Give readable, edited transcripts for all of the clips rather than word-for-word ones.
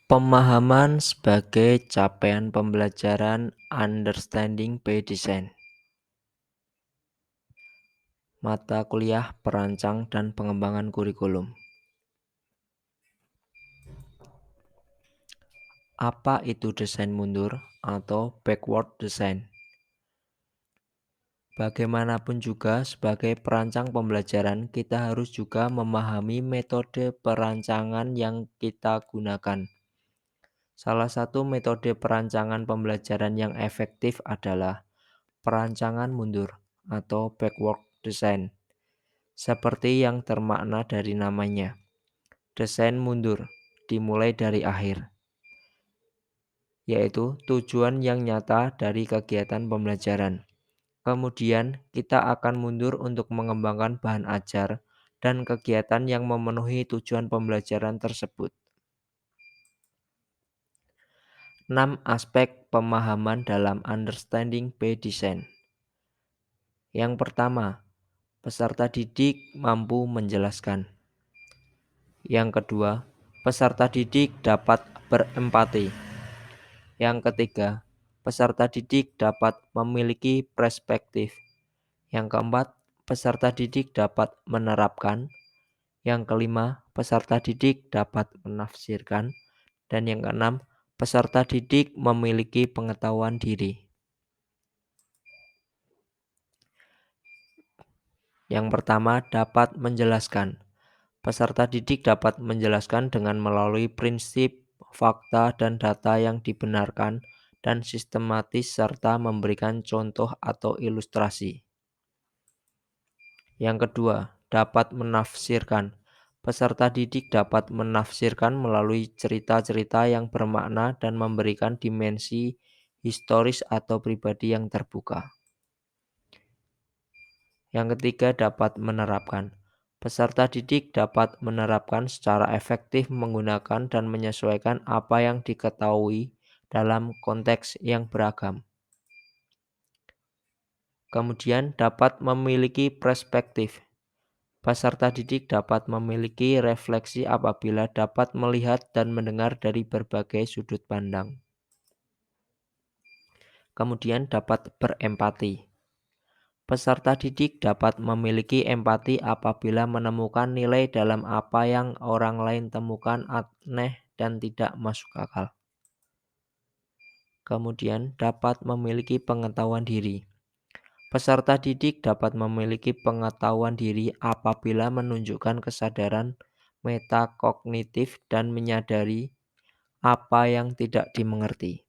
Pemahaman sebagai capaian pembelajaran Understanding by Design. Mata kuliah perancang dan pengembangan kurikulum. Apa itu desain mundur atau backward design? Bagaimanapun juga, sebagai perancang pembelajaran, kita harus juga memahami metode perancangan yang kita gunakan. Salah satu metode perancangan pembelajaran yang efektif adalah perancangan mundur atau backward design. Seperti yang termakna dari namanya, desain mundur dimulai dari akhir, yaitu tujuan yang nyata dari kegiatan pembelajaran. Kemudian kita akan mundur untuk mengembangkan bahan ajar dan kegiatan yang memenuhi tujuan pembelajaran tersebut. 6 aspek pemahaman dalam Understanding by Design. Yang pertama, peserta didik mampu menjelaskan. Yang kedua, peserta didik dapat berempati. Yang ketiga, peserta didik dapat memiliki perspektif. Yang keempat, peserta didik dapat menerapkan. Yang kelima, peserta didik dapat menafsirkan. Dan yang keenam, peserta didik memiliki pengetahuan diri. Yang pertama, dapat menjelaskan. Peserta didik dapat menjelaskan dengan melalui prinsip, fakta, dan data yang dibenarkan dan sistematis serta memberikan contoh atau ilustrasi. Yang kedua, dapat menafsirkan. Peserta didik dapat menafsirkan melalui cerita-cerita yang bermakna dan memberikan dimensi historis atau pribadi yang terbuka. Yang ketiga, dapat menerapkan. Peserta didik dapat menerapkan secara efektif menggunakan dan menyesuaikan apa yang diketahui dalam konteks yang beragam. Kemudian dapat memiliki perspektif. Peserta didik dapat memiliki refleksi apabila dapat melihat dan mendengar dari berbagai sudut pandang. Kemudian dapat berempati. Peserta didik dapat memiliki empati apabila menemukan nilai dalam apa yang orang lain temukan aneh dan tidak masuk akal. Kemudian dapat memiliki pengetahuan diri. Peserta didik dapat memiliki pengetahuan diri apabila menunjukkan kesadaran metakognitif dan menyadari apa yang tidak dimengerti.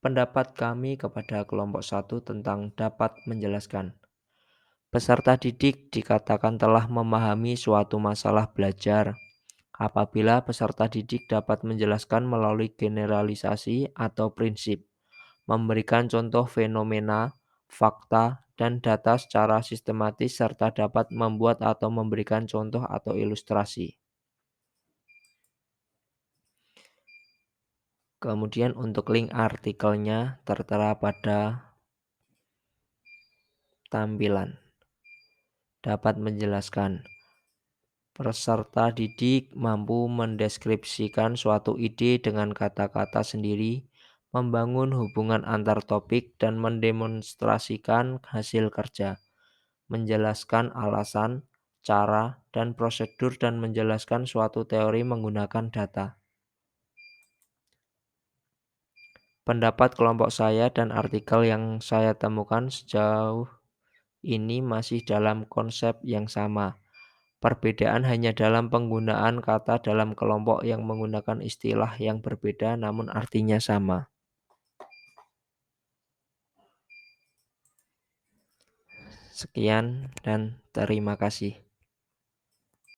Pendapat kami kepada kelompok 1 tentang dapat menjelaskan. Peserta didik dikatakan telah memahami suatu masalah belajar apabila peserta didik dapat menjelaskan melalui generalisasi atau prinsip, memberikan contoh fenomena, fakta, dan data secara sistematis serta dapat membuat atau memberikan contoh atau ilustrasi. Kemudian untuk link artikelnya tertera pada tampilan. Dapat menjelaskan. Peserta didik mampu mendeskripsikan suatu ide dengan kata-kata sendiri, membangun hubungan antar topik dan mendemonstrasikan hasil kerja, menjelaskan alasan, cara, dan prosedur dan menjelaskan suatu teori menggunakan data. Pendapat kelompok saya dan artikel yang saya temukan sejauh ini masih dalam konsep yang sama. Perbedaan hanya dalam penggunaan kata dalam kelompok yang menggunakan istilah yang berbeda namun artinya sama. Sekian dan terima kasih.